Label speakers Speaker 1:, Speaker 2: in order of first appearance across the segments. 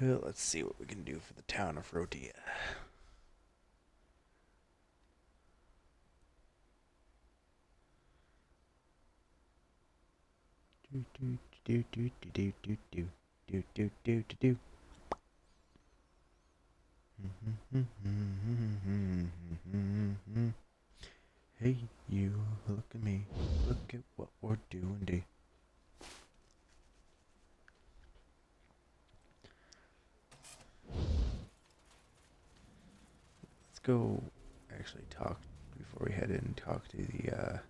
Speaker 1: Let's see what we can do for the town of Rodia. Do do do do do do do do do do do do. Hey, you, look at me. Look at what we're doing, dude. Let's go actually talk before we head in and talk to the, Alright,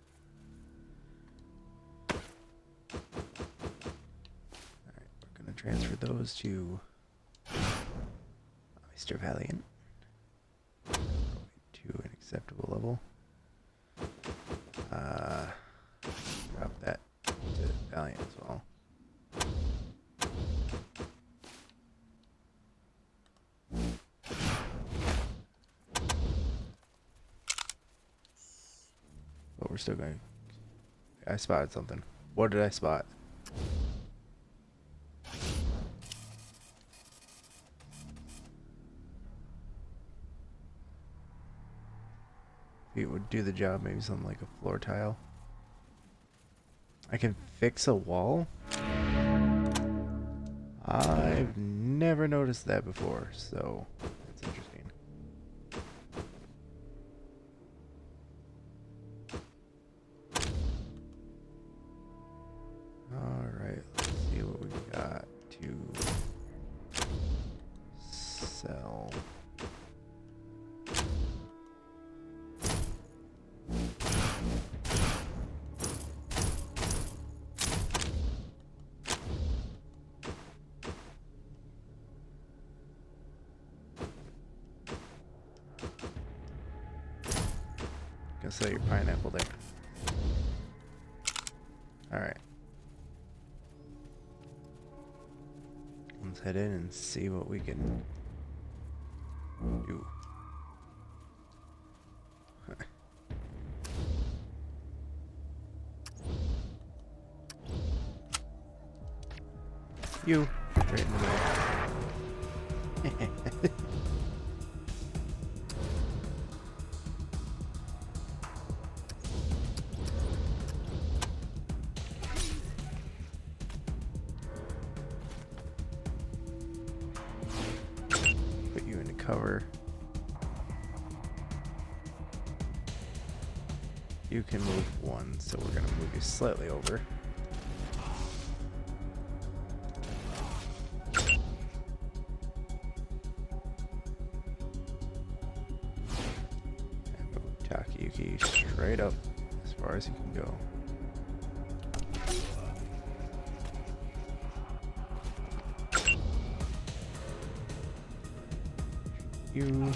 Speaker 1: we're gonna transfer those to Mr. Valiant to an acceptable level. Drop that to Valiant as well. But we're still going. I spotted something. What did I spot? It would do the job, maybe something like a floor tile. I can fix a wall? I've never noticed that before, so that's interesting. Alright, let's see what we got to sell. Gonna sell your pineapple there. Alright. Let's head in and see what we can do. You, right in the middle. Put you into cover. You can move one, so we're gonna move you slightly over. And move Takayuki straight up as far as he can go. You.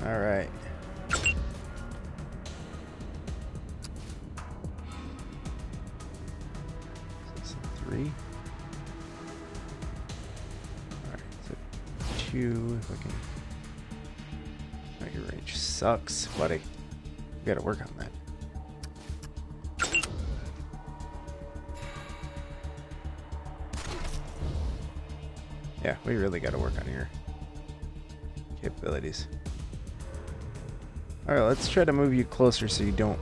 Speaker 1: All right. 6 and 3. All right, so 2. If I can. Oh, your range sucks, buddy. You gotta work on that. Yeah, we really got to work on your capabilities. Alright, let's try to move you closer so you don't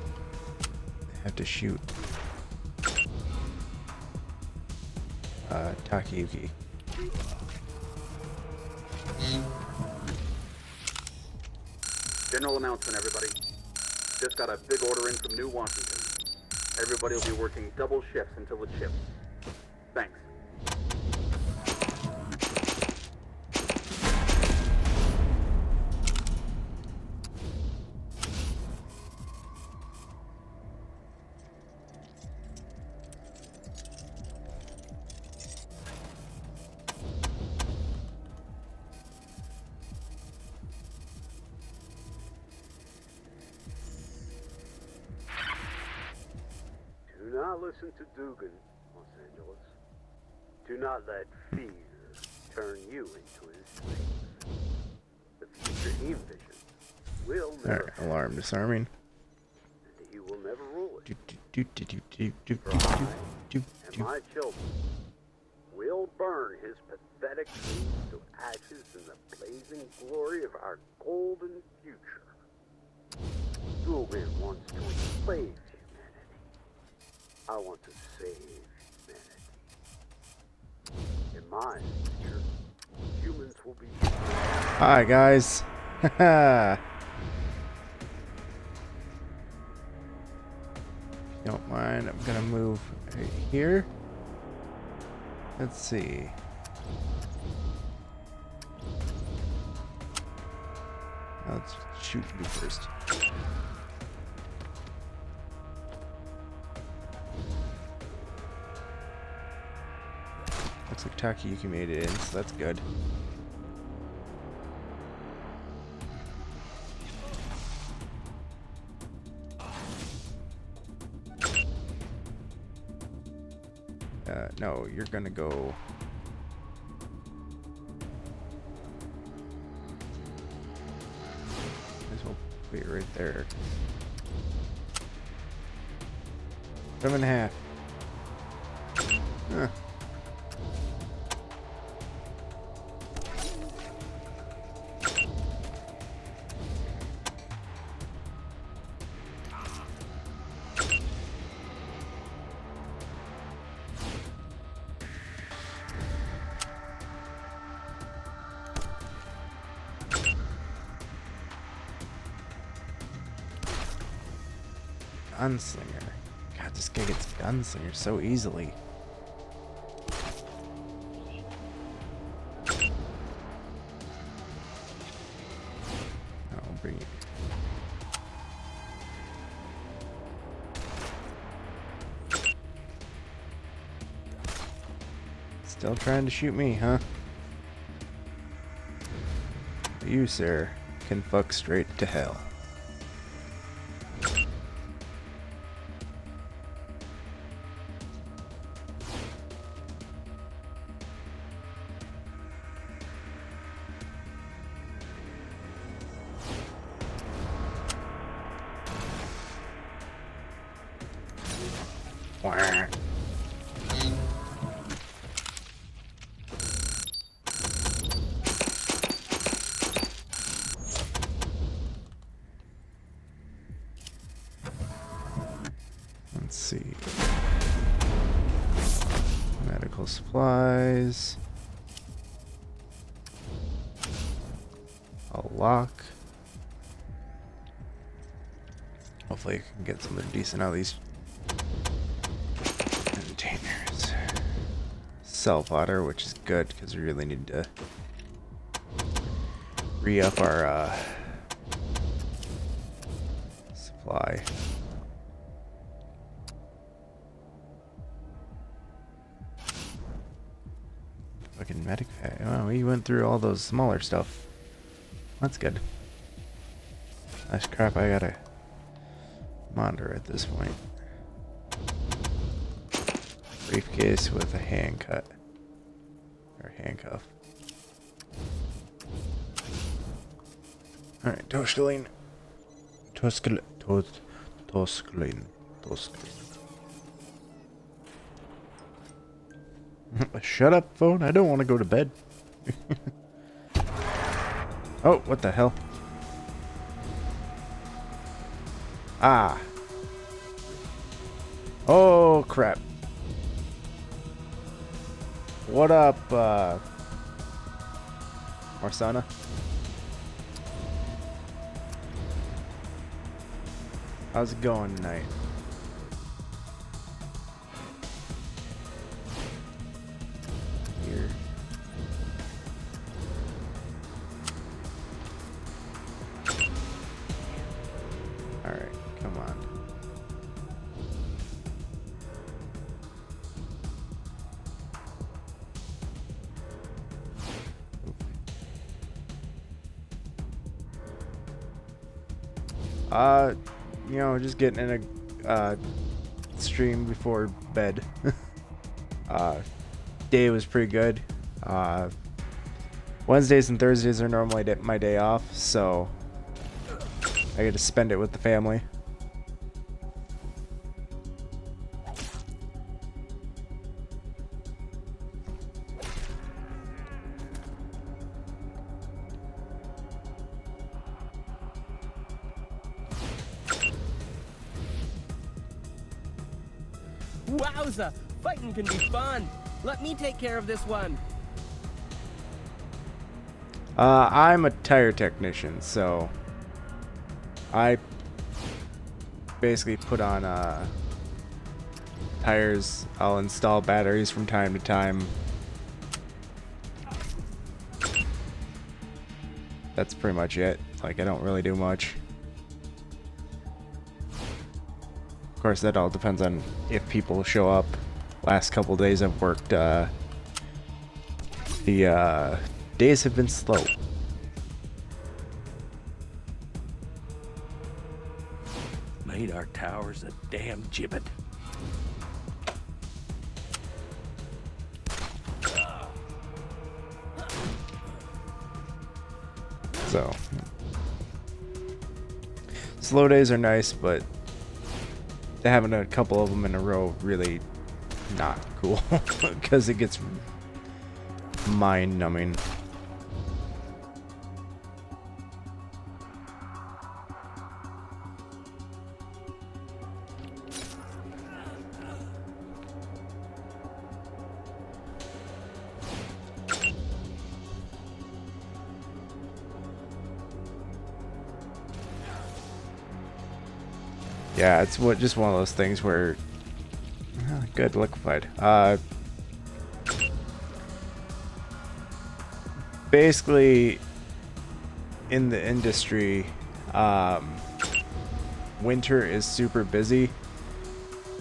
Speaker 1: have to shoot Takayuki.
Speaker 2: General announcement, everybody. Just got a big order in from New Washington. Everybody will be working double shifts until it ships. Thanks. Do not listen to Dugan, Los Angeles. Do not let fear turn you into his slave. The future he envisions will never
Speaker 1: Alright, alarm disarming.
Speaker 2: and he will And my children will burn his pathetic deeds to ashes in the blazing glory of our golden future. Dugan wants to enslave humanity. I want to save humanity. In my future, humans will be...
Speaker 1: Hi, guys. Haha. Don't mind, I'm gonna move right here. Let's see. Let's shoot you first. Looks like Takayuki made it in, so that's good. No, you're gonna go. Might as well put it right there. 7.5. Huh. Gunslinger. God, this guy gets Gunslinger so easily. I'll bring it. Still trying to shoot me, huh? You, sir, can fuck straight to hell. Let's see. Medical supplies. A lock. Hopefully I can get something decent out of these containers. Self-water, which is good because we really need to re-up our supply. Fucking medic pack. Oh, we went through all those smaller stuff. That's good. That's crap, I gotta monitor at this point. Briefcase with a hand cut. Or handcuff. Alright, Toscaline. Toscaline. Shut up, phone. I don't want to go to bed. Oh, what the hell? Ah. Oh, crap. What up, Marsana? How's it going tonight? Here. Alright, come on. You know, just getting in a stream before bed. Day was pretty good. Wednesdays and Thursdays are normally my day off, so I get to spend it with the family.
Speaker 3: Wowza! Fighting can be fun! Let me take care of this one!
Speaker 1: I'm a tire technician, so I basically put on tires. I'll install batteries from time to time. That's pretty much it. Like, I don't really do much. Of course, that all depends on if people show up. Last couple days I've worked, the days have been slow.
Speaker 4: Made our towers a damn gibbet.
Speaker 1: So, slow days are nice, but having a couple of them in a row really not cool because it gets mind-numbing. Yeah, it's just one of those things where good liquefied. Basically, in the industry, winter is super busy.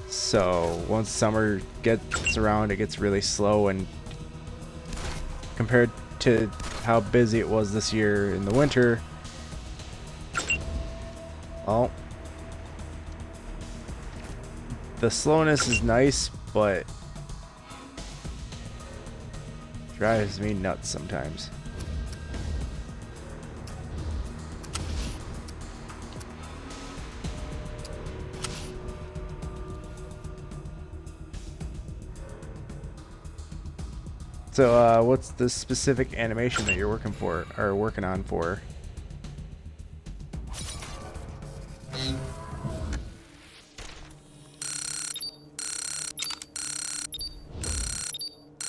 Speaker 1: So once summer gets around, it gets really slow, and compared to how busy it was this year in the winter, well, the slowness is nice, but drives me nuts sometimes. So, what's the specific animation that you're working on for?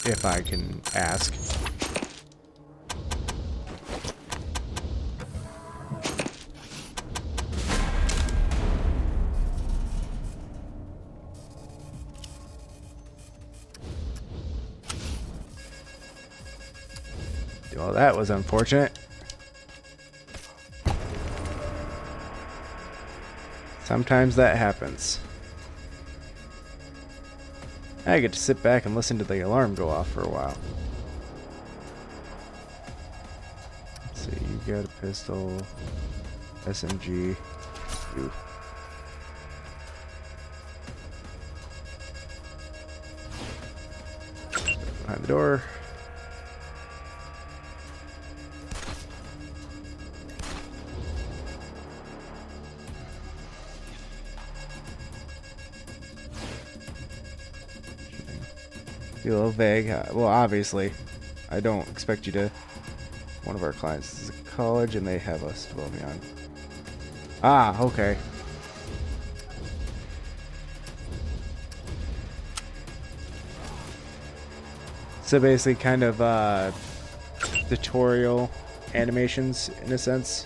Speaker 1: If I can ask. Well, that was unfortunate. Sometimes that happens. I get to sit back and listen to the alarm go off for a while. Let's see, you got a pistol, SMG, you. Behind the door. A little vague. Well, obviously, I don't expect you to. One of our clients is a college, and they have us 12 young. Ah, okay. So basically, kind of tutorial animations in a sense.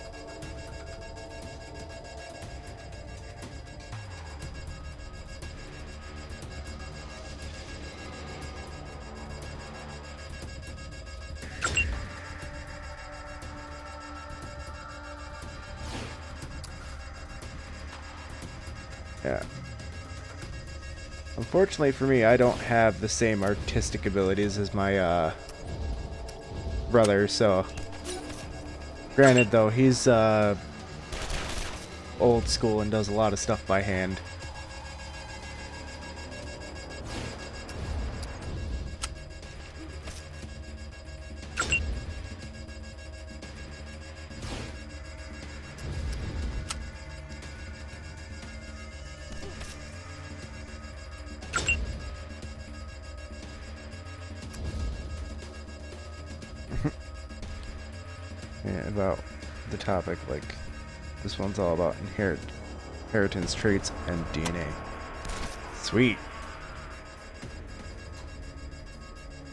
Speaker 1: Yeah. Unfortunately for me, I don't have the same artistic abilities as my brother, so granted though, he's old school and does a lot of stuff by hand. Yeah, about the topic, like, this one's all about inheritance traits and DNA. Sweet.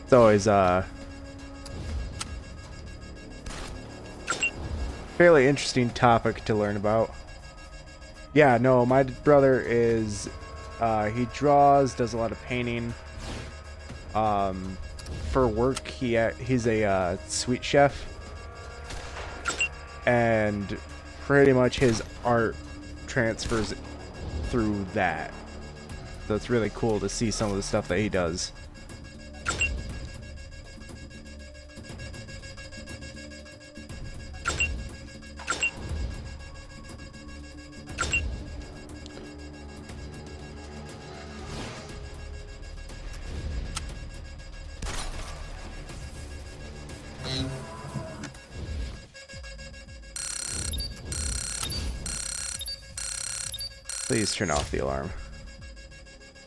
Speaker 1: It's always fairly interesting topic to learn about. Yeah, no, my brother is he draws, does a lot of painting. For work, he's a sweet chef, and pretty much his art transfers through that. So it's really cool to see some of the stuff that he does. Please turn off the alarm.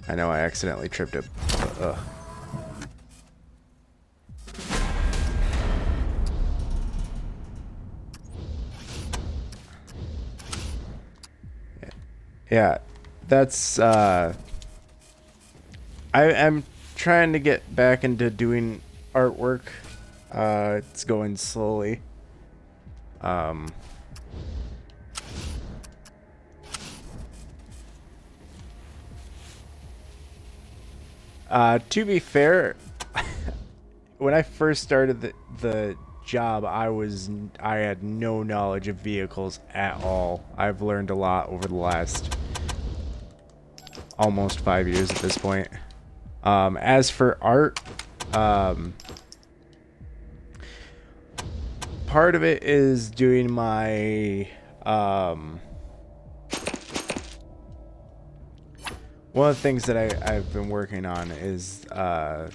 Speaker 1: I know I accidentally tripped it. Yeah, that's I'm trying to get back into doing artwork. It's going slowly. To be fair, when I first started the job, I had no knowledge of vehicles at all. I've learned a lot over the last almost 5 years at this point. As for art, part of it is doing my one of the things that I've been working on is a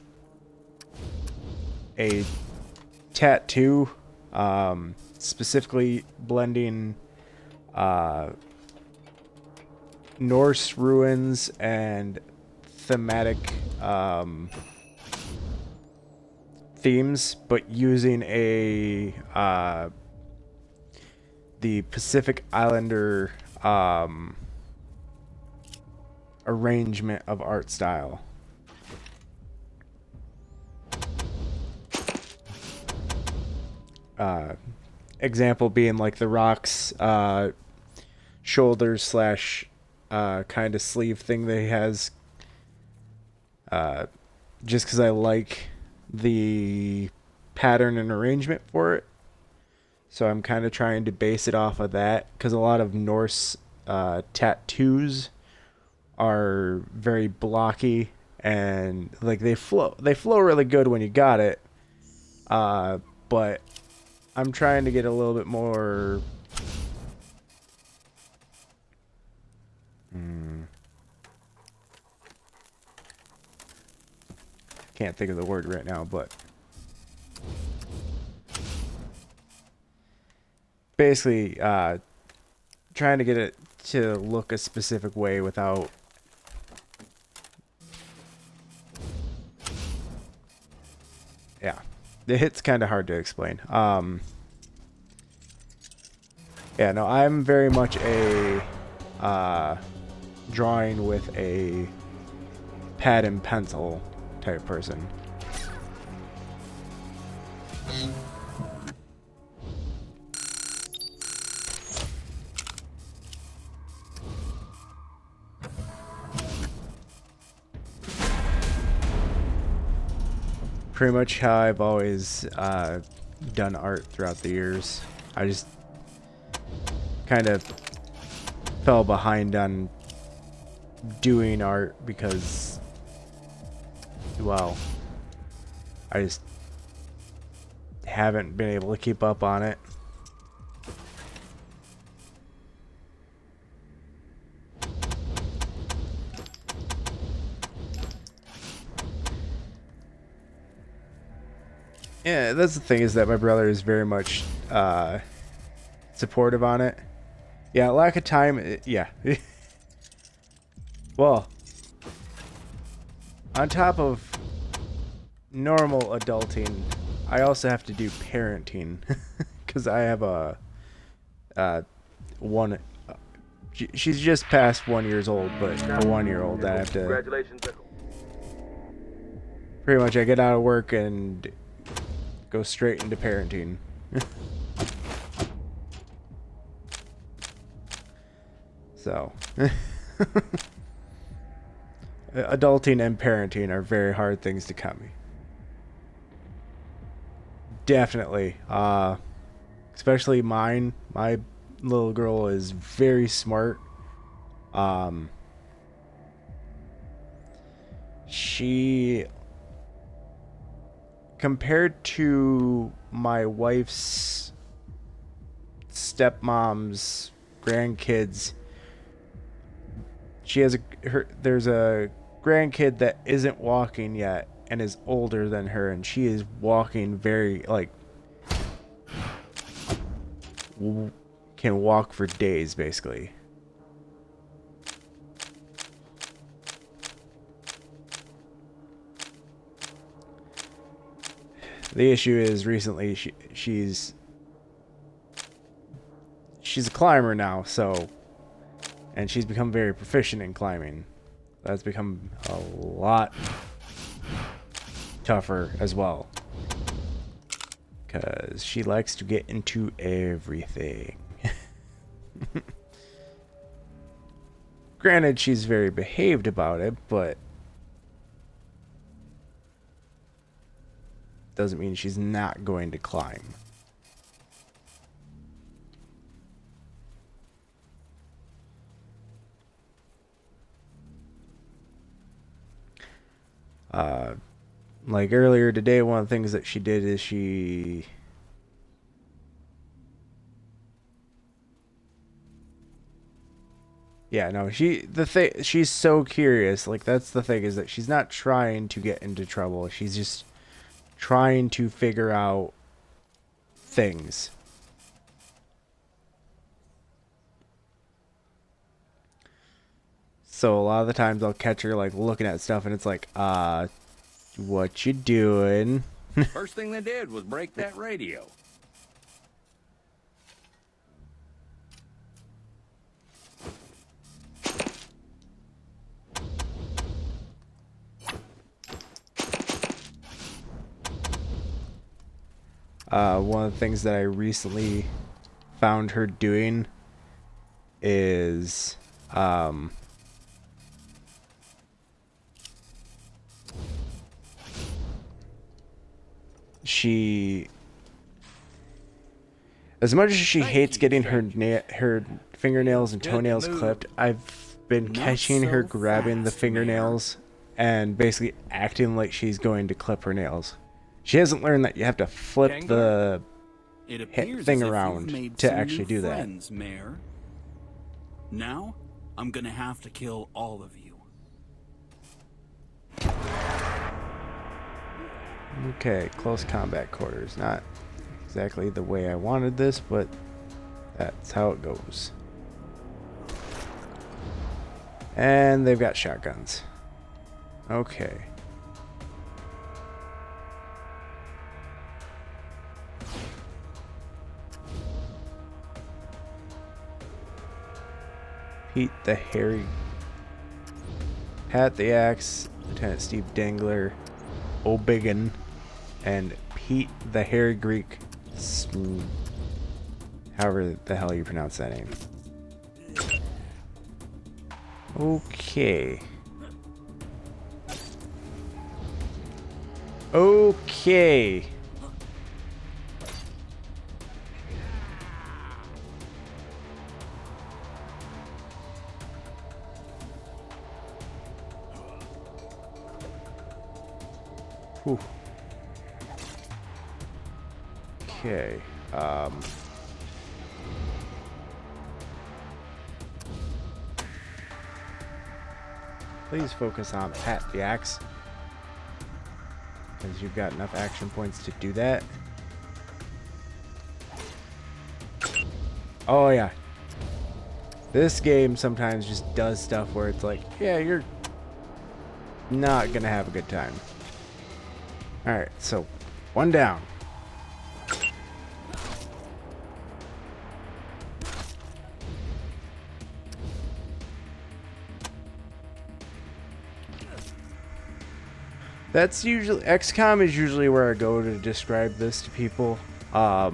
Speaker 1: tattoo, specifically blending Norse ruins and thematic themes, but using the Pacific Islander arrangement of art style. Example being like the Rock's shoulders slash kind of sleeve thing that he has. Just because I like the pattern and arrangement for it. So I'm kind of trying to base it off of that, because a lot of Norse tattoos are very blocky and like they flow really good when you got it, but I'm trying to get a little bit more can't think of the word right now, but basically trying to get it to look a specific way without it's kind of hard to explain. Yeah, no, I'm very much a drawing with a pad and pencil type person. Pretty much how I've always done art throughout the years. I just kind of fell behind on doing art because, well, I just haven't been able to keep up on it. Yeah, that's the thing, is that my brother is very much supportive on it. Yeah, lack of time, yeah. Well, on top of normal adulting, I also have to do parenting because I have she's just past 1 year old, but a 1 year old that I have to pretty much I get out of work and go straight into parenting. So, adulting and parenting are very hard things to cut me. Definitely. Especially mine. My little girl is very smart. She, compared to my wife's stepmom's grandkids, she has there's a grandkid that isn't walking yet and is older than her, and she is walking very, like, can walk for days basically. The issue is recently she's a climber now, so, and she's become very proficient in climbing. That's become a lot tougher as well, because she likes to get into everything. Granted, she's very behaved about it, but doesn't mean she's not going to climb. Like earlier today, one of the things that she did is she's so curious. Like, that's the thing, is that she's not trying to get into trouble. She's just trying to figure out things. So a lot of the times I'll catch her, like, looking at stuff, and it's like, what you doing?
Speaker 4: First thing they did was break that radio.
Speaker 1: One of the things that I recently found her doing is, she, as much as she hates getting her fingernails and toenails clipped, I've been catching her grabbing the fingernails and basically acting like she's going to clip her nails. She hasn't learned that you have to flip the thing around to actually do that.
Speaker 5: Mayor. Now, I'm gonna have to kill all of you.
Speaker 1: Okay, close combat quarters. Not exactly the way I wanted this, but that's how it goes. And they've got shotguns. Okay. Pete the Hairy, Pat the Axe, Lieutenant Steve Dangler, O'Biggin, and Pete the Hairy Greek, however the hell you pronounce that name. Okay. Okay. Whew. Okay. Please focus on Pat the Axe, because you've got enough action points to do that. Oh yeah. This game sometimes just does stuff where it's like, yeah, you're not gonna have a good time. Alright, so one down. That's usually XCOM is usually where I go to describe this to people. Okay.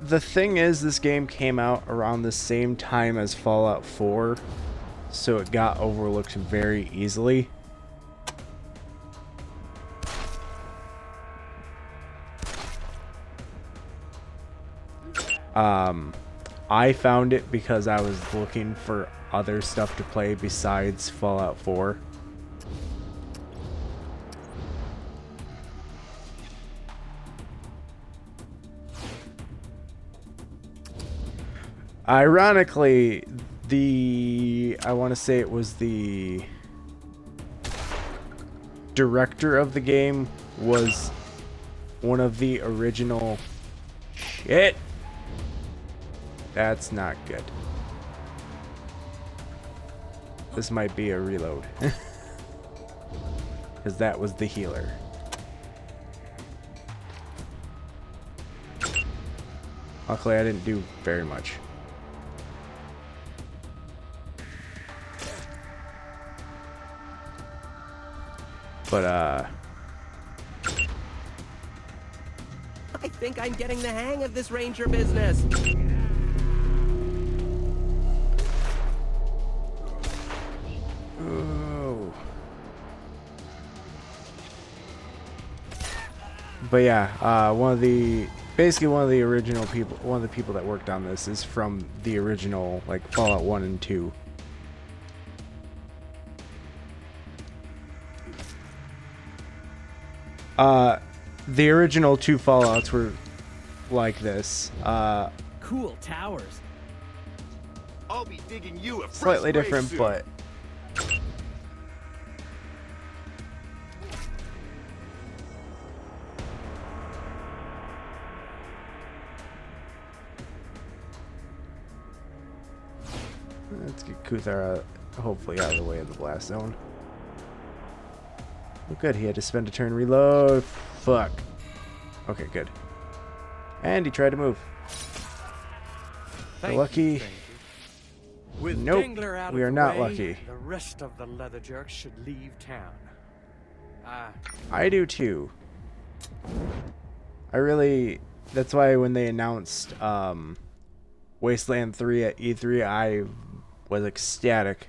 Speaker 1: The thing is, this game came out around the same time as Fallout 4, so it got overlooked very easily. I found it because I was looking for other stuff to play besides Fallout 4. Ironically, I want to say it was the director of the game was one of the original... Shit! That's not good. This might be a reload. Because that was the healer. Luckily, I didn't do very much. But,
Speaker 3: I think I'm getting the hang of this ranger business.
Speaker 1: oh. But yeah, one of the original people, one of the people that worked on this is from the original, like, Fallout 1 and 2. The original 2 Fallouts were like this.
Speaker 3: Cool towers.
Speaker 5: I'll be digging you a
Speaker 1: Slightly
Speaker 5: fresh
Speaker 1: different,
Speaker 5: grave
Speaker 1: but... Let's get Kuthar hopefully out of the way of the blast zone. Oh, good. He had to spend a turn reload. Fuck. Okay, good. And he tried to move. We're lucky.
Speaker 4: With
Speaker 1: Nope,
Speaker 4: Dangler out
Speaker 1: we
Speaker 4: of
Speaker 1: are
Speaker 4: the
Speaker 1: not
Speaker 4: way,
Speaker 1: lucky.
Speaker 4: The rest of the leather jerks should leave town.
Speaker 1: I do too. I really... That's why when they announced Wasteland 3 at E3, I was ecstatic.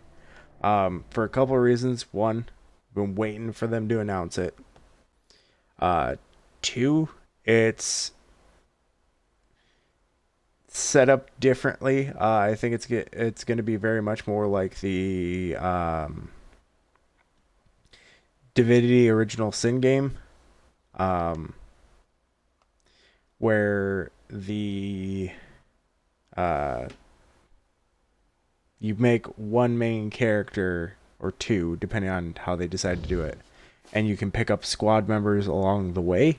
Speaker 1: For a couple of reasons. One, been waiting for them to announce it. 2, it's set up differently. I think it's going to be very much more like the Divinity Original Sin game, where the you make one main character or 2, depending on how they decide to do it, and you can pick up squad members along the way.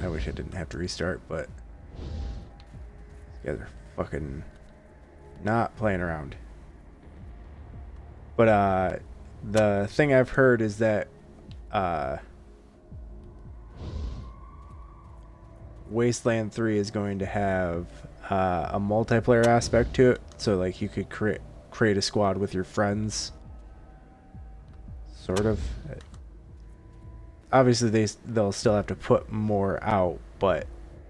Speaker 1: I wish I didn't have to restart, but these guys are fucking not playing around. But the thing I've heard is that Wasteland 3 is going to have a multiplayer aspect to it, so like you could create a squad with your friends, sort of. Obviously they'll still have to put more out, but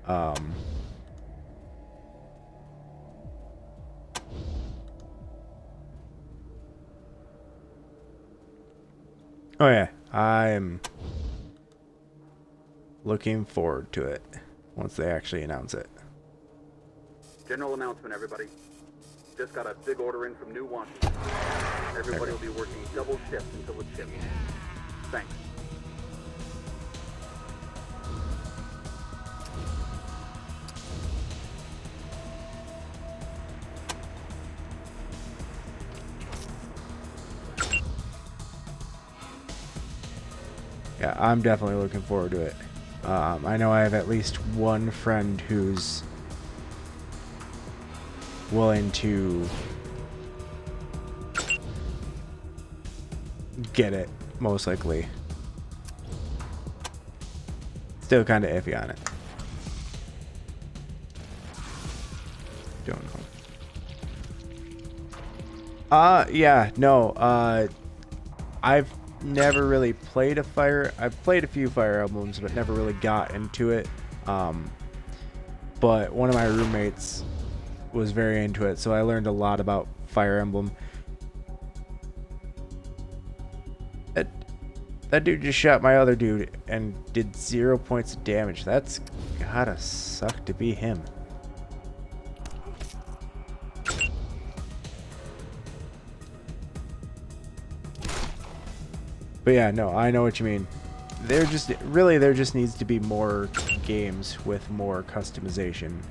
Speaker 1: oh yeah, I'm looking forward to it once they actually announce it.
Speaker 2: General announcement, everybody. Just got a big order in from New Washington. Everybody will be working double shifts until it's shipped. Thanks.
Speaker 1: Yeah, I'm definitely looking forward to it. I know I have at least one friend who's willing to get it, most likely. Still kind of iffy on it. Don't know. Yeah, no. I've never really played I've played a few Fire Emblems, but never really got into it. But one of my roommates was very into it, so I learned a lot about Fire Emblem. That dude just shot my other dude and did 0 points of damage. That's gotta suck to be him. But yeah, no, I know what you mean. There just needs to be more games with more customization.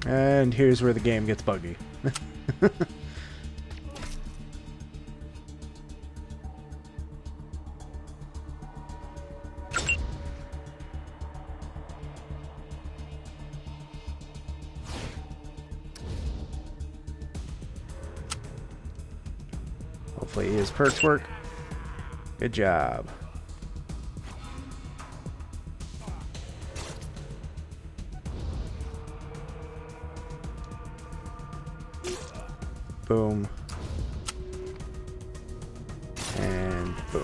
Speaker 1: And here's where the game gets buggy. Hopefully his perks work. Good job. Boom. And boom.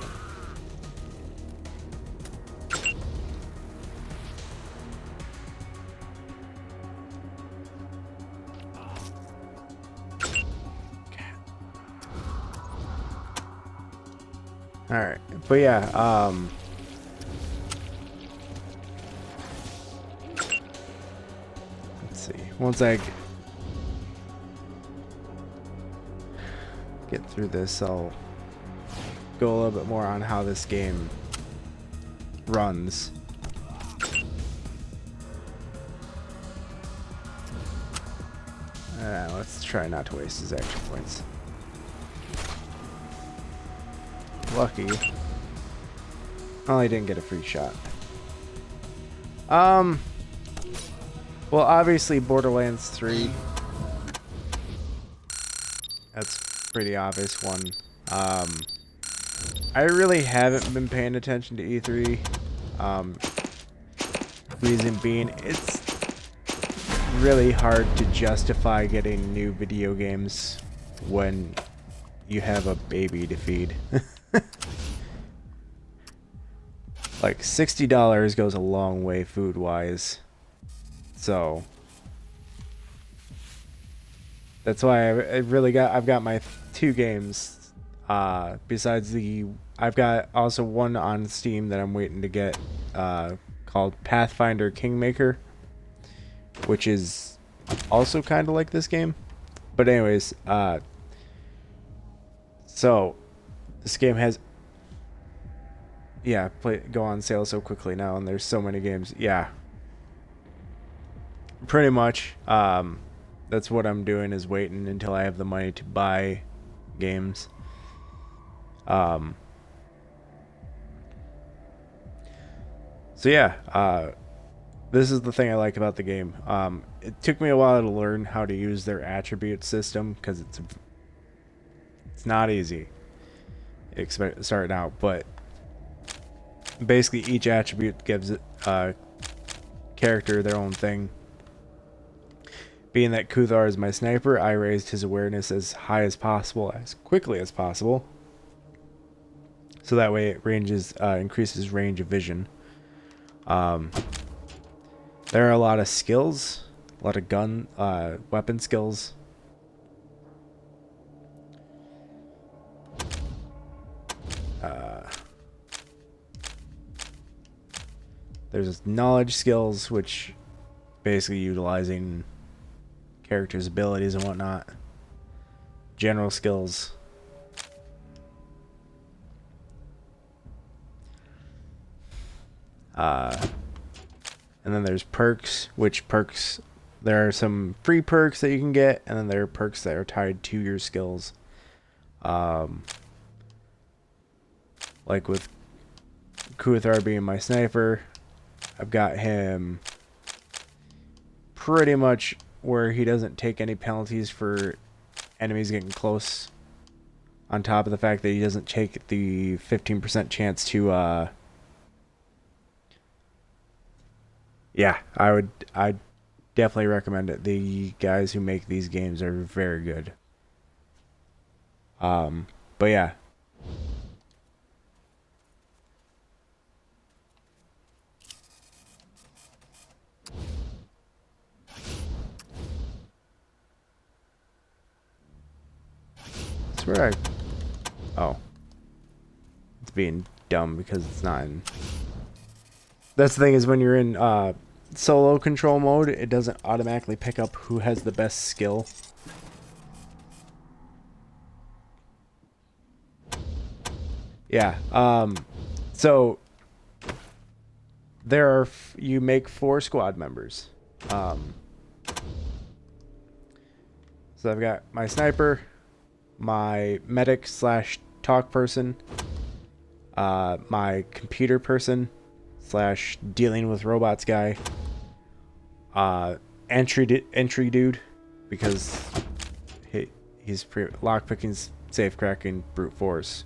Speaker 1: Alright. But yeah, let's see. Once I get through this, I'll go a little bit more on how this game runs. Let's try not to waste his action points. Lucky. Oh, I didn't get a free shot. Well, obviously Borderlands 3. That's pretty obvious one. I really haven't been paying attention to E3. Reason being, it's really hard to justify getting new video games when you have a baby to feed. Like $60 goes a long way food-wise. So that's why I've got my 2 games. Besides I've got also one on Steam that I'm waiting to get, called Pathfinder Kingmaker, which is also kind of like this game. But anyways, so this game has, yeah, go on sale so quickly now, and there's so many games. Yeah, pretty much. That's what I'm doing, is waiting until I have the money to buy games. So yeah, this is the thing I like about the game. It took me a while to learn how to use their attribute system, because it's not easy starting out, but basically each attribute gives a character their own thing. Being that Kuthar is my sniper, I raised his awareness as high as possible, as quickly as possible, so that way it increases range of vision. There are a lot of skills, a lot of weapon skills. There's knowledge skills, which basically utilizing characters' abilities and whatnot. General skills. And then there's perks, there are some free perks that you can get, and then there are perks that are tied to your skills. Like with Kuthar being my sniper, I've got him pretty much where he doesn't take any penalties for enemies getting close, on top of the fact that he doesn't take the 15% chance to yeah, I'd definitely recommend it. The guys who make these games are very good. But yeah. That's where oh. It's being dumb because it's not in... That's the thing, is when you're in solo control mode, it doesn't automatically pick up who has the best skill. Yeah, so there are you make 4 squad members. So I've got my sniper, my medic / talk person, my computer person / dealing with robots guy, entry dude, because he's lockpicking, safe cracking, brute force,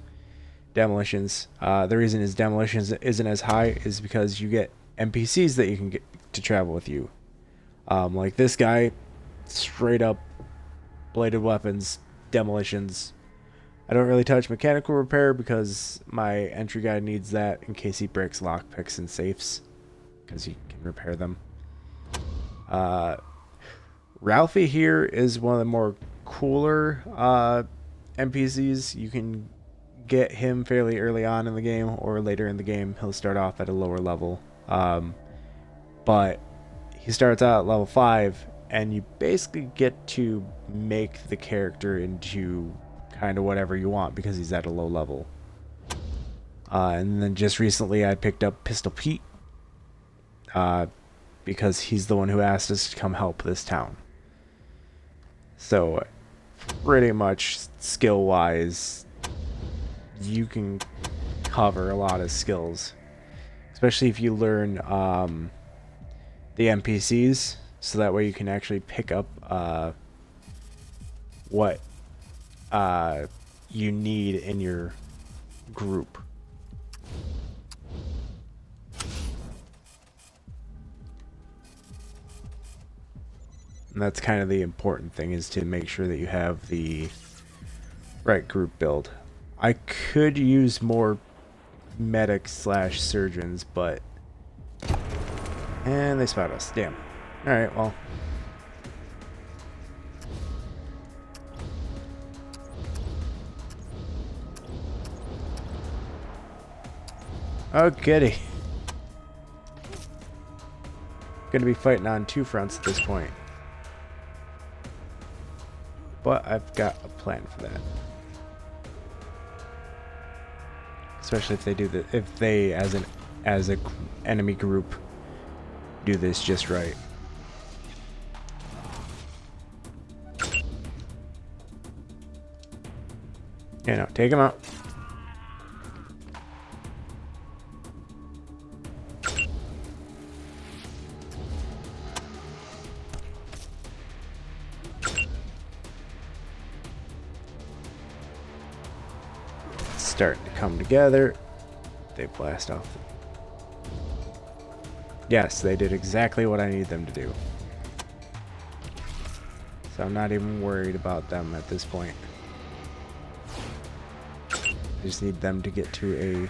Speaker 1: demolitions. The reason his demolitions isn't as high is because you get NPCs that you can get to travel with you. Like this guy, straight up bladed weapons, demolitions. I don't really touch mechanical repair because my entry guy needs that in case he breaks lockpicks and safes, because he can repair them. Ralphie here is one of the more cooler NPCs. You can get him fairly early on in the game or later in the game. He'll start off at a lower level, but he starts out at level 5, and you basically get to make the character into kind of whatever you want because he's at a low level. And then just recently I picked up Pistol Pete, because he's the one who asked us to come help this town. So pretty much skill wise, you can cover a lot of skills, especially if you learn the NPCs, so that way you can actually pick up what you need in your group. And that's kind of the important thing, is to make sure that you have the right group build. I could use more medics / surgeons, but... And they spot us. Damn. Alright, well... Oh, goody. Gonna be fighting on 2 fronts at this point. But I've got a plan for that. Especially if they do the, if they as a enemy group do this just right. You know, take him out. Starting to come together. They blast off. Yes, they did exactly what I need them to do. So I'm not even worried about them at this point. I just need them to get to a...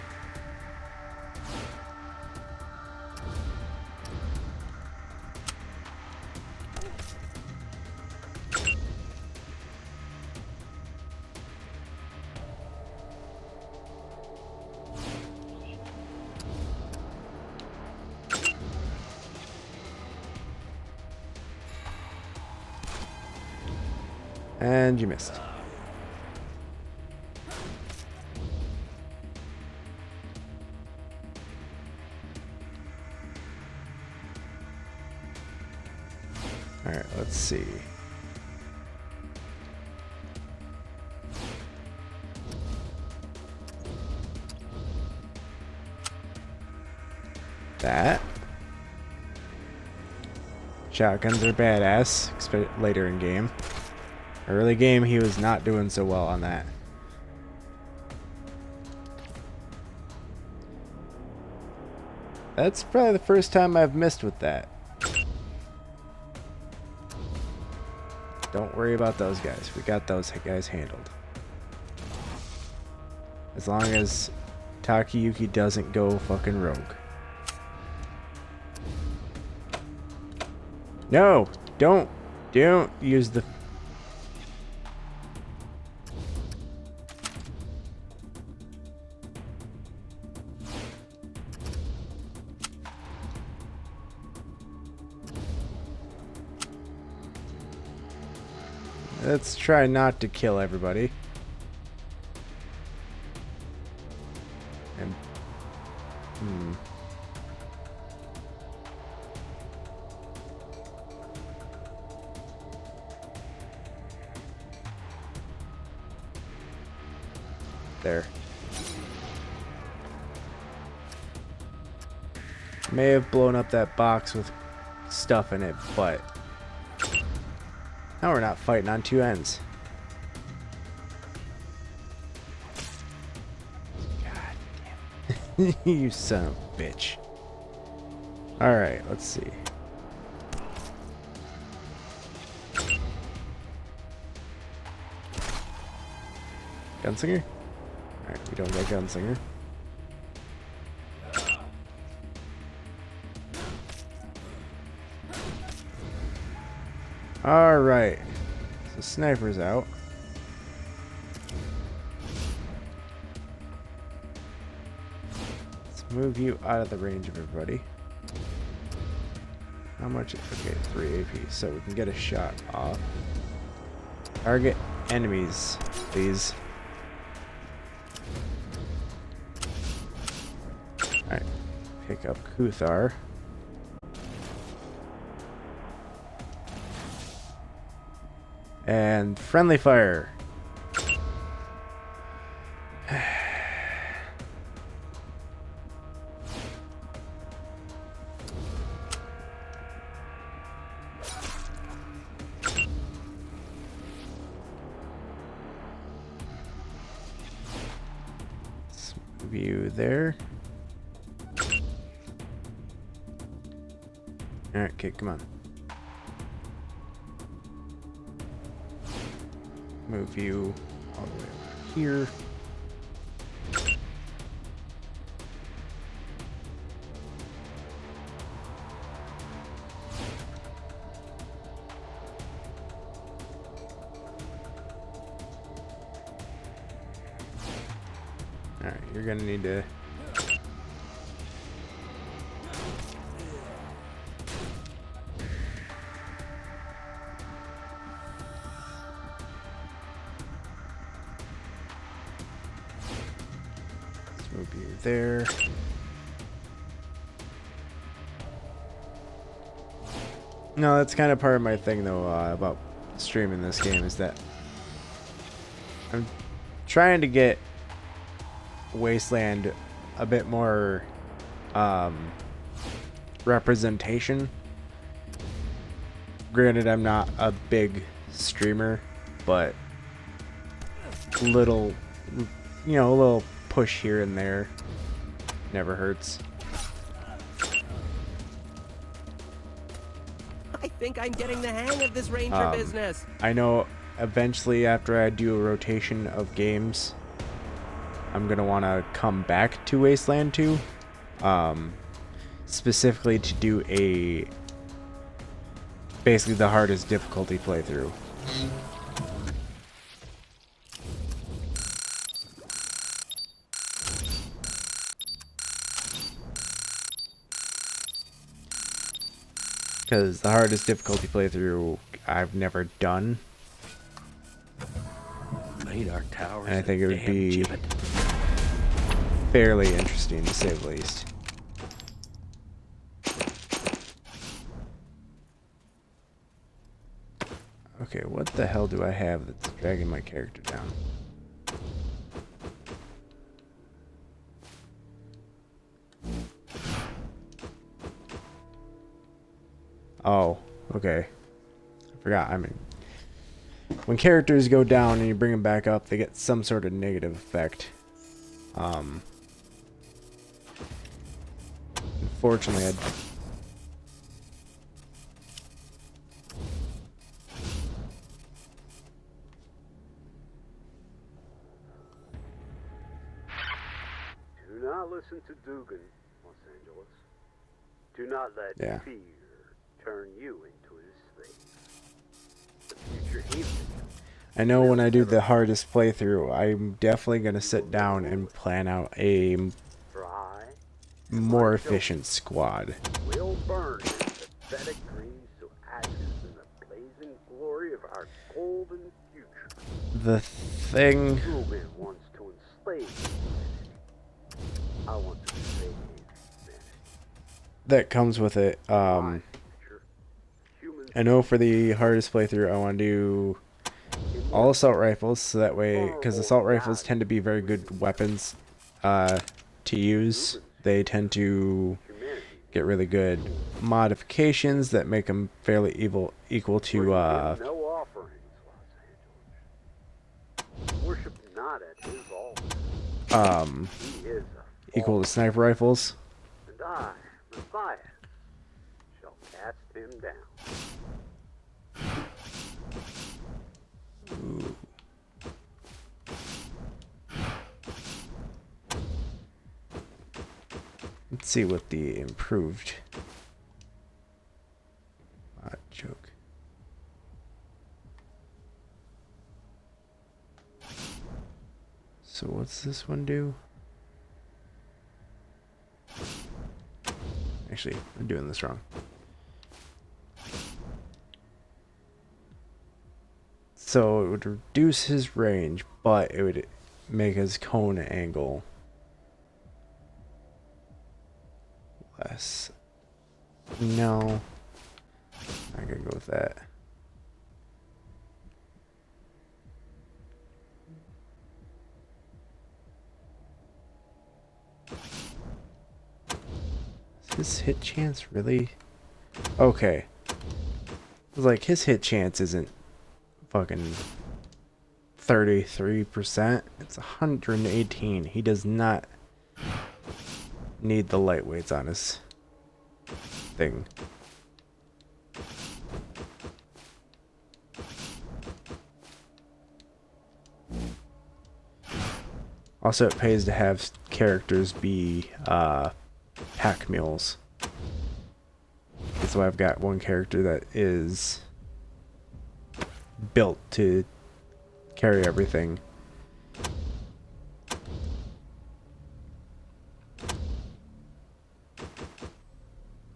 Speaker 1: And you missed. Alright, let's see. that. Shotguns are badass, later in game. Early game, he was not doing so well on that. That's probably the first time I've missed with that. Don't worry about those guys. We got those guys handled. As long as Takayuki doesn't go fucking rogue. No! Don't use the... Let's try not to kill everybody. And there. May have blown up that box with stuff in it, but now we're not fighting on two ends. God damn. You son of a bitch. Alright, let's see. Gunslinger? Alright, we don't get Gunslinger. Alright. So sniper's out. Let's move you out of the range of everybody. How much? Okay, 3 AP, so we can get a shot off. Target enemies, please. Alright. Pick up Kuthar. And friendly fire. Let's move you there. Alright, okay, come on. Move you all the way over here. Alright, you're gonna need to... Move you there. No, that's kind of part of my thing though about streaming this game is that I'm trying to get Wasteland a bit more representation. Granted, I'm not a big streamer, but little, you know, a little push here and there never hurts.
Speaker 3: I think I'm getting the hang of this ranger business.
Speaker 1: I know eventually after I do a rotation of games, I'm gonna want to come back to Wasteland 2, specifically to do basically the hardest difficulty playthrough. Because the hardest difficulty playthrough I've never done.
Speaker 4: Made our towers
Speaker 1: And I think it would
Speaker 4: a
Speaker 1: be
Speaker 4: damn gibbet.
Speaker 1: fairly interesting to say the least. Okay, what the hell do I have that's dragging my character down? Oh, okay. I forgot. I mean, when characters go down and you bring them back up, they get some sort of negative effect. Unfortunately,
Speaker 2: Do not listen to Dugan, Los Angeles. Do not let
Speaker 1: Yeah.
Speaker 2: fear turn you into his slave. The future ain't
Speaker 1: I know when I do the hardest playthrough, I'm definitely going to sit down and plan out a
Speaker 2: for I
Speaker 1: more efficient squad.
Speaker 2: will burn his pathetic dreams to ashes in the blazing glory of our golden future.
Speaker 1: The thing
Speaker 2: Human wants to enslave humanity. I want to save humanity.
Speaker 1: that comes with it,
Speaker 2: My future. Humans
Speaker 1: I know for the hardest playthrough, I want to do all assault rifles, so that way, because assault rifles tend to be very good weapons to use. They tend to
Speaker 2: humanity.
Speaker 1: get really good modifications that make them fairly equal to
Speaker 2: No offerings, Los Angeles. Worship not at his altar. He is a
Speaker 1: equal to sniper rifles.
Speaker 2: and I, Matthias, shall cast him down.
Speaker 1: Let's see what the improved joke. So what's this one do? Actually, I'm doing this wrong. So it would reduce his range, but it would make his cone angle less. No. I'm gonna go with that. Is his hit chance really? Okay. I was like, his hit chance isn't fucking 33%. It's 118. He does not need the lightweights on his thing. Also, it pays to have characters be pack mules. That's why I've got one character that is built to carry everything.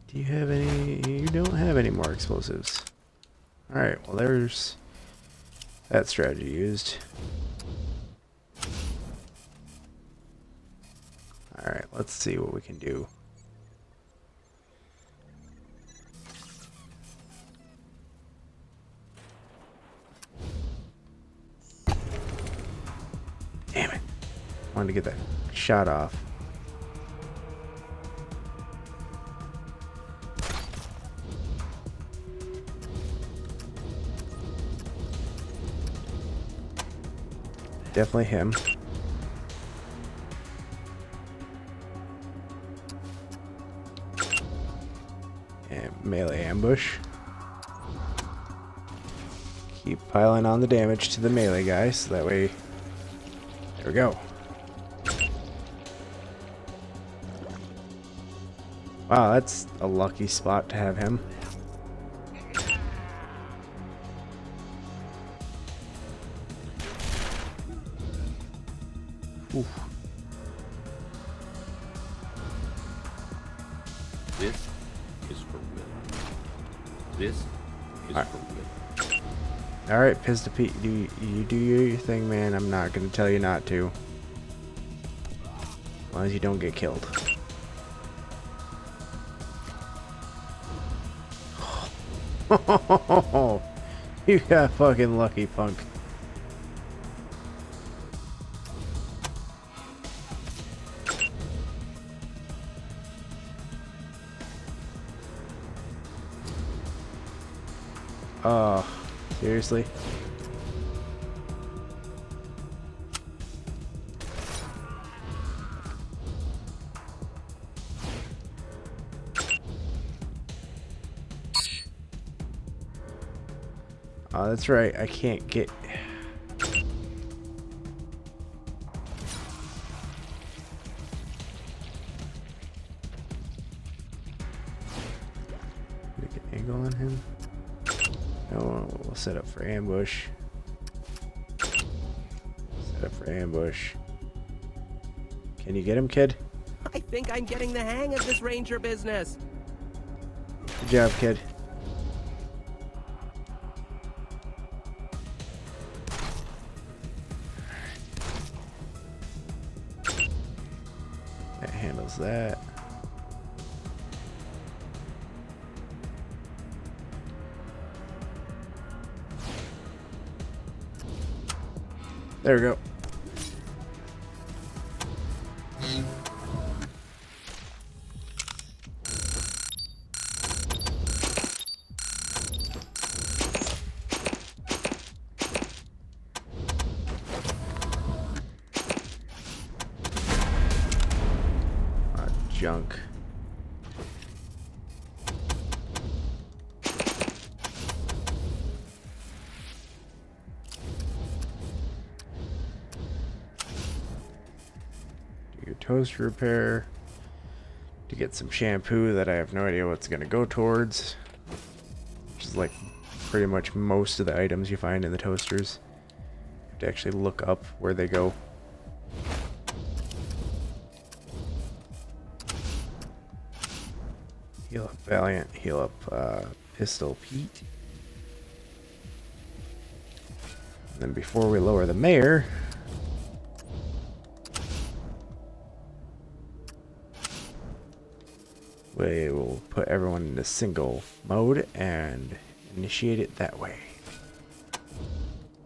Speaker 1: Do you have any? You don't have any more explosives. Alright, well there's that strategy used. Alright, let's see what we can do. Damn it. Wanted to get that shot off. Definitely him. And melee ambush. Keep piling on the damage to the melee guy, so that way... There we go. Wow, that's a lucky spot to have him. Oof.
Speaker 4: This is for Will. This is for Will.
Speaker 1: Alright, Pistol Pete, you do your thing, man. I'm not gonna tell you not to. As long as you don't get killed. You got fucking lucky, punk. Oh, seriously? Oh, that's right. I can't get... Make an angle on him. No, we'll set up for ambush. Set up for ambush. Can you get him, kid?
Speaker 3: I think I'm getting the hang of this ranger business.
Speaker 1: Good job, kid. That handles that. There we go. Junk. Do your toast repair to get some shampoo that I have no idea what's gonna go towards, which is like pretty much most of the items you find in the toasters. You have to actually look up where they go. Heal up Valiant, heal up Pistol Pete. And then before we lower the mayor, we will put everyone into single mode and initiate it that way.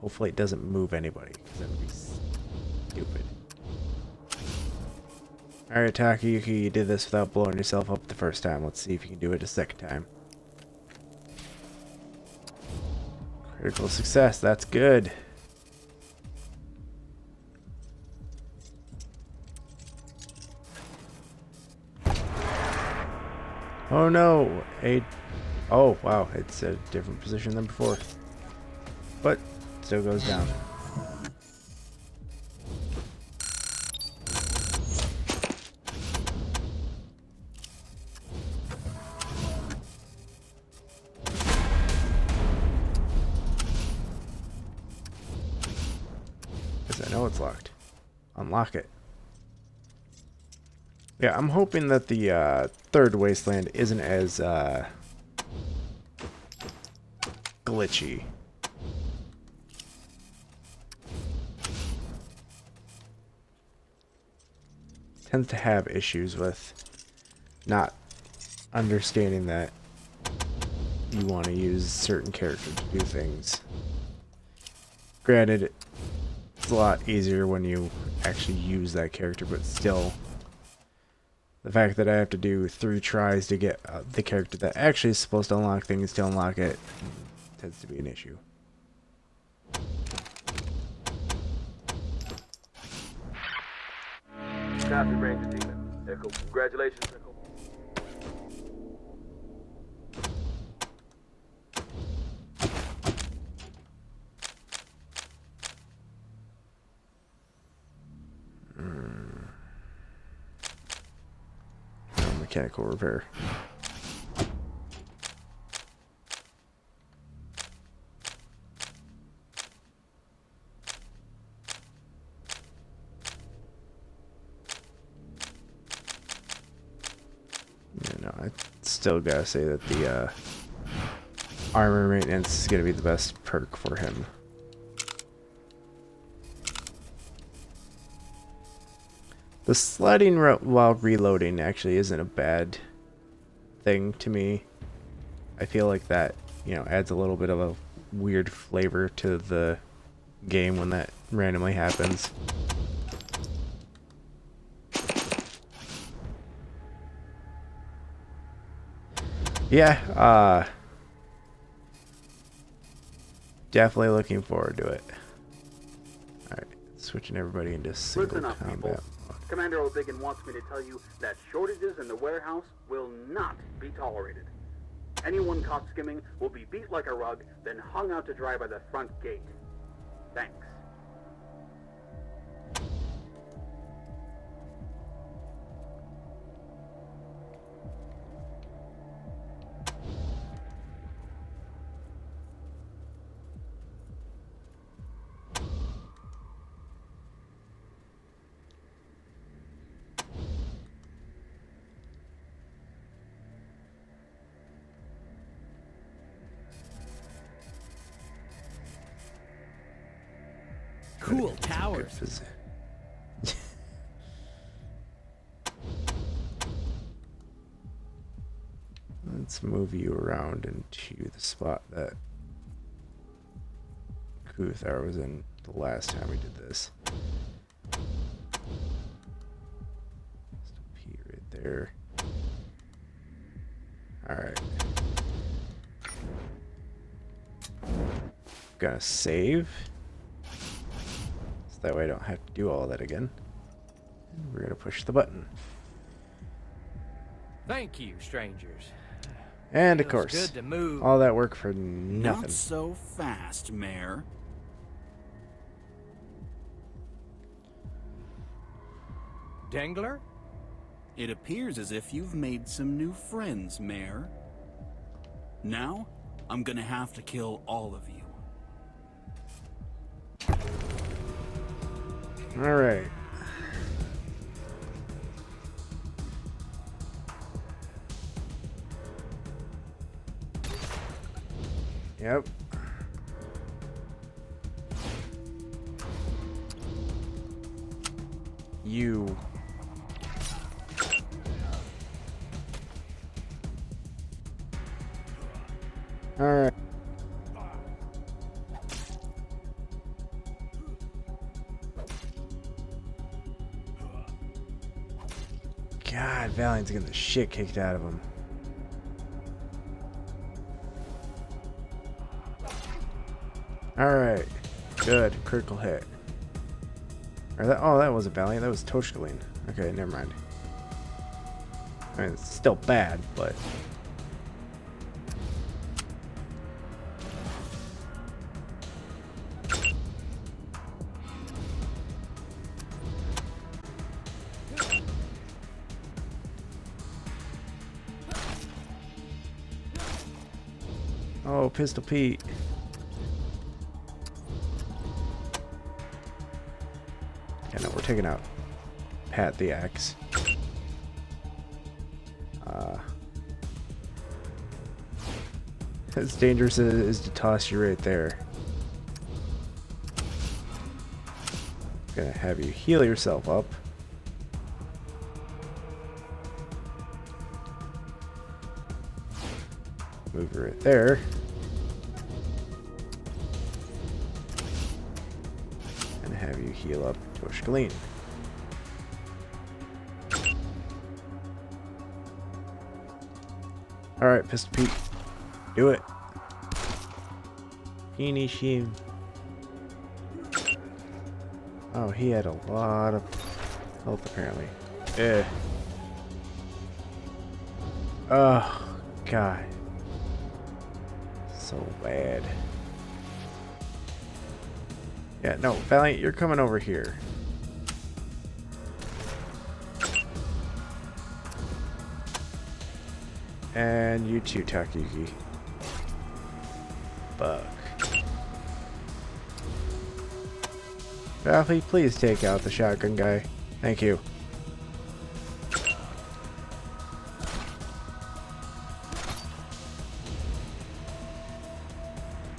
Speaker 1: Hopefully it doesn't move anybody, because that would be stupid. Alright, Takayuki, you did this without blowing yourself up the first time. Let's see if you can do it a second time. Critical success, that's good. Oh no! Oh wow, it's a different position than before. But, still goes down. I know it's locked. Unlock it. Yeah, I'm hoping that the third Wasteland isn't as glitchy. Tends to have issues with not understanding that you want to use certain characters to do things. Granted, it's a lot easier when you actually use that character, but still, the fact that I have to do 3 tries to get the character that actually is supposed to unlock things to unlock it tends to be an issue.
Speaker 6: Copy, Ranger Demon. Echo, congratulations, Echo.
Speaker 1: Mechanical repair. You know, I still gotta say that the armor maintenance is gonna be the best perk for him. The sliding while reloading actually isn't a bad thing to me. I feel like that, you know, adds a little bit of a weird flavor to the game when that randomly happens. Yeah, definitely looking forward to it. Alright, switching everybody into single
Speaker 2: Listen up, people.
Speaker 1: combat.
Speaker 2: Commander O'Biggin wants me to tell you that shortages in the warehouse will not be tolerated. Anyone caught skimming will be beat like a rug, then hung out to dry by the front gate. Thanks.
Speaker 3: Cool
Speaker 1: Good
Speaker 3: towers.
Speaker 1: phys- Let's move you around into the spot that Kuthar was in the last time we did this. P right there. Alright. Gonna save. So that way I don't have to do all that again. And we're gonna push the button.
Speaker 3: Thank you, strangers.
Speaker 1: And of
Speaker 3: Feels
Speaker 1: course,
Speaker 3: good to move.
Speaker 1: all that work for
Speaker 5: Not
Speaker 1: nothing.
Speaker 5: so fast, Mayor.
Speaker 3: Dangler?
Speaker 5: It appears as if you've made some new friends, Mayor. Now, I'm gonna have to kill all of you.
Speaker 1: Alright. Yep. You. Alright. God, Valiant's getting the shit kicked out of him. Alright. Good. Critical hit. Or that, oh, that wasn't Valiant. That was Toshkaline. Okay, never mind. I mean, it's still bad, but... Oh, Pistol Pete. Yeah, no, we're taking out Pat the Axe. As dangerous as it is to toss you right there. Gonna have you heal yourself up. Move you right there. And have you heal up Toshkaline. Alright, Pistol Pete. Do it. Finish him. Oh, he had a lot of health apparently. Oh, God. So bad. Yeah, no, Valiant, you're coming over here. And you too, Takayuki. Buck. Ralphie, please take out the shotgun guy. Thank you.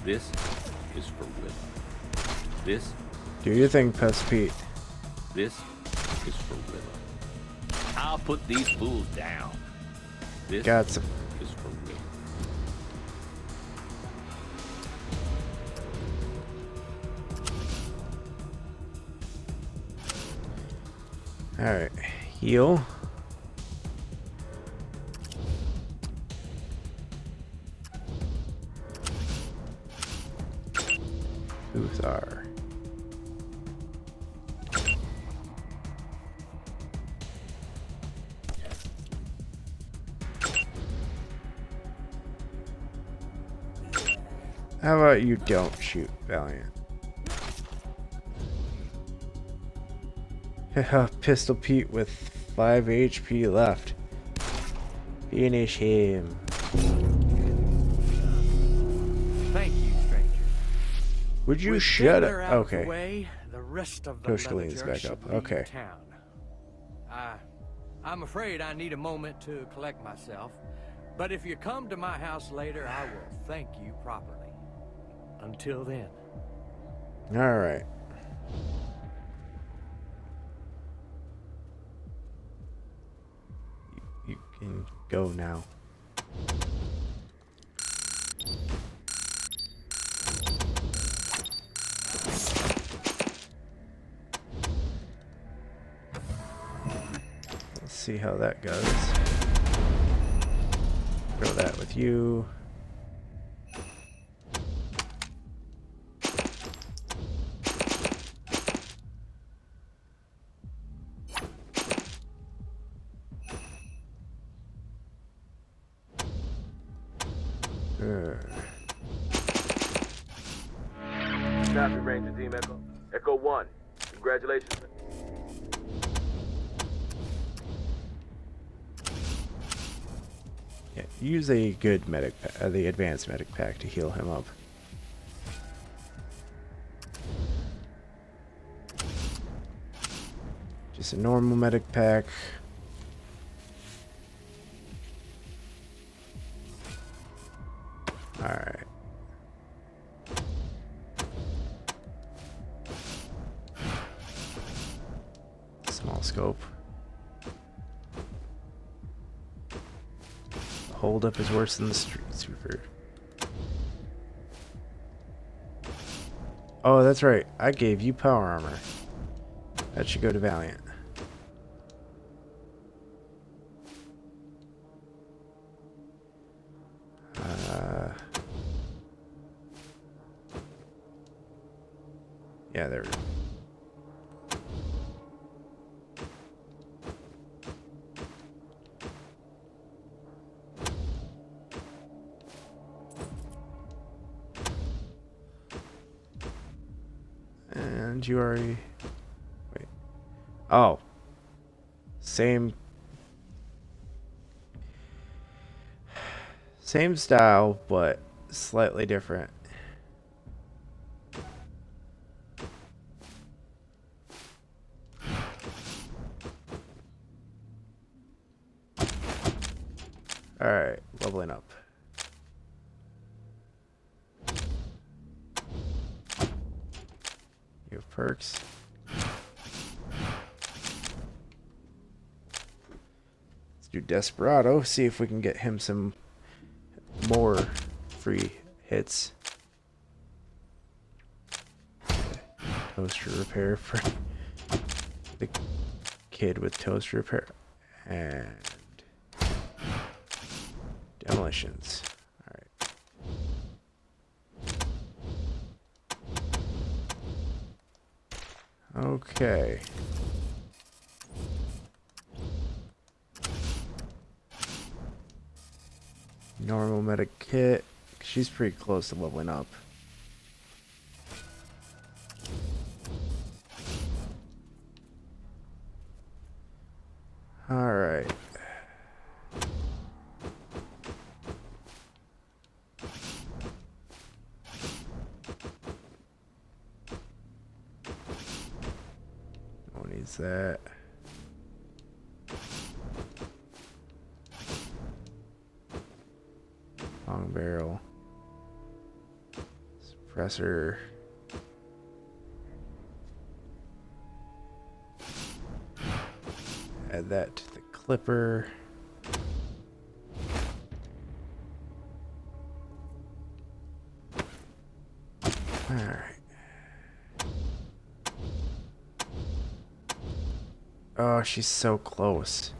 Speaker 4: This is for Willow. This,
Speaker 1: Do your thing, Pest Pete.
Speaker 4: this is for Willow. I'll put these fools down. This
Speaker 1: Got some.
Speaker 4: is for Willow.
Speaker 1: Alright. Heal. How about you don't shoot, Valiant? Pistol Pete with 5 HP left. Finish him.
Speaker 7: Thank you, stranger.
Speaker 1: Would you
Speaker 7: With
Speaker 1: shut
Speaker 7: Diddler
Speaker 1: up?
Speaker 7: out of the
Speaker 1: Okay.
Speaker 7: way, the rest of the
Speaker 1: Push
Speaker 7: leather
Speaker 1: leans
Speaker 7: jerk
Speaker 1: back
Speaker 7: should
Speaker 1: up.
Speaker 7: leave
Speaker 1: Okay.
Speaker 7: town. I'm afraid I need a moment to collect myself, but if you come to my house later, I will thank you properly. Until then.
Speaker 1: All right. You can go now. Let's see how that goes. Throw that with you.
Speaker 6: Copy, Ranger Team Echo. Echo 1. Congratulations.
Speaker 1: Yeah, use a good medic, the advanced medic pack to heal him up. Just a normal medic pack. Alright. Small scope. Hold up is worse than the street sweeper. Oh, that's right. I gave you power armor. That should go to Valiant. Yeah, there we go. And you already... Wait. Oh. Same style, but slightly different. Alright, leveling up. You have perks. Let's do Desperado, see if we can get him some more free hits. Toaster repair for the kid with toaster repair. And demolitions. Alright. Okay. Normal medic kit. She's pretty close to leveling up. Alright. No one needs that. Long barrel. Suppressor. Add that to the clipper. Alright. Oh, she's so close.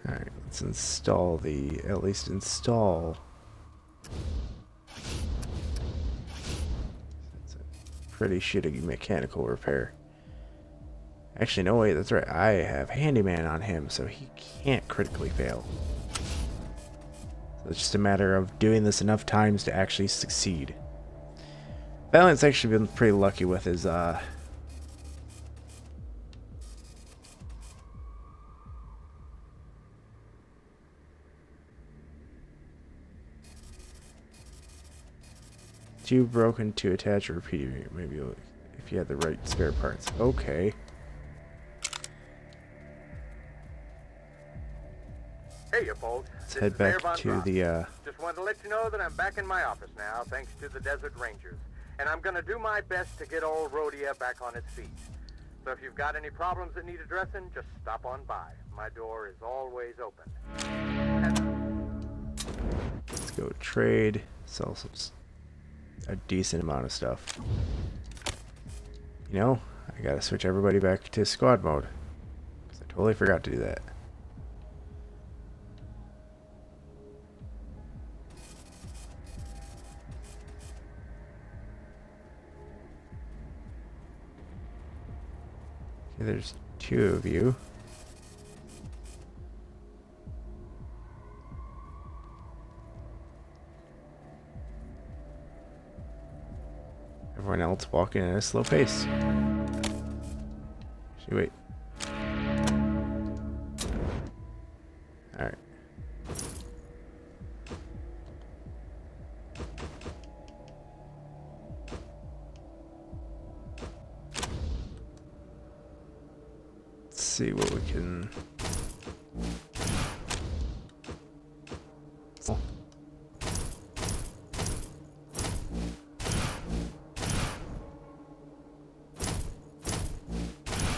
Speaker 1: Alright, let's install at least install. It's a pretty shitty mechanical repair. Actually, no, wait, that's right. I have Handyman on him, so he can't critically fail. So it's just a matter of doing this enough times to actually succeed. Valiant's actually been pretty lucky with his, too broken to attach or repeat. Maybe if you had the right spare parts. Okay.
Speaker 6: Hey, you folks.
Speaker 1: Let's
Speaker 6: This
Speaker 1: head
Speaker 6: is Mayor
Speaker 1: back
Speaker 6: Von
Speaker 1: to
Speaker 6: Brock.
Speaker 1: the,
Speaker 6: Just wanted to let you know that I'm back in my office now, thanks to the Desert Rangers. And I'm gonna do my best to get old Rodia back on its feet. So if you've got any problems that need addressing, just stop on by. My door is always open.
Speaker 1: let's go trade, sell some, a decent amount of stuff. You know, I gotta switch everybody back to squad mode. 'Cause I totally forgot to do that. Okay, there's 2 of you. Everyone else walking at a slow pace. Actually, wait. Alright. Let's see what we can... Oh.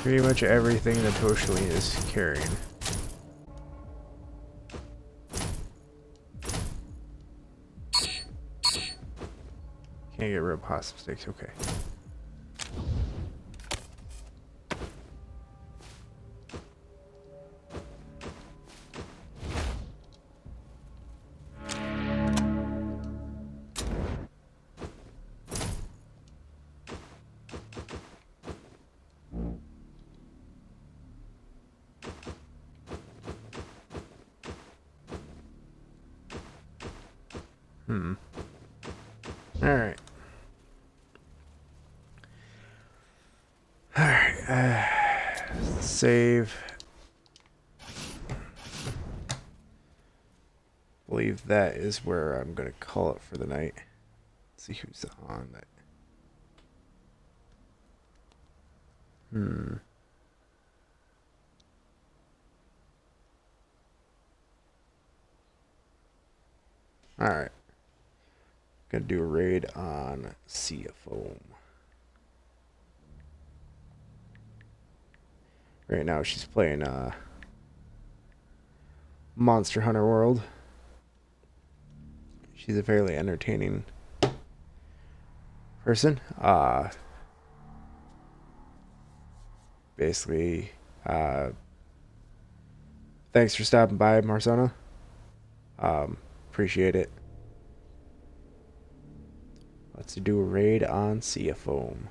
Speaker 1: Pretty much everything that Toshlin is carrying. Can't get rid of pasta sticks, okay. Alright. Alright, save. I believe that is where I'm gonna call it for the night. Let's see who's on that. Alright. Gonna do a raid on Sea of Foam. Right now she's playing Monster Hunter World. She's a fairly entertaining person. Basically, thanks for stopping by, Marsona. Appreciate it. Let's do a raid on Sea of Foam.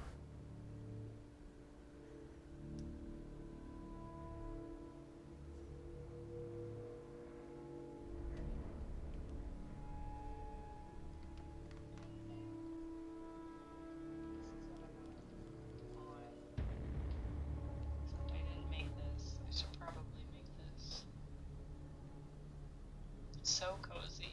Speaker 8: I didn't make this. I should probably make this. It's so cozy.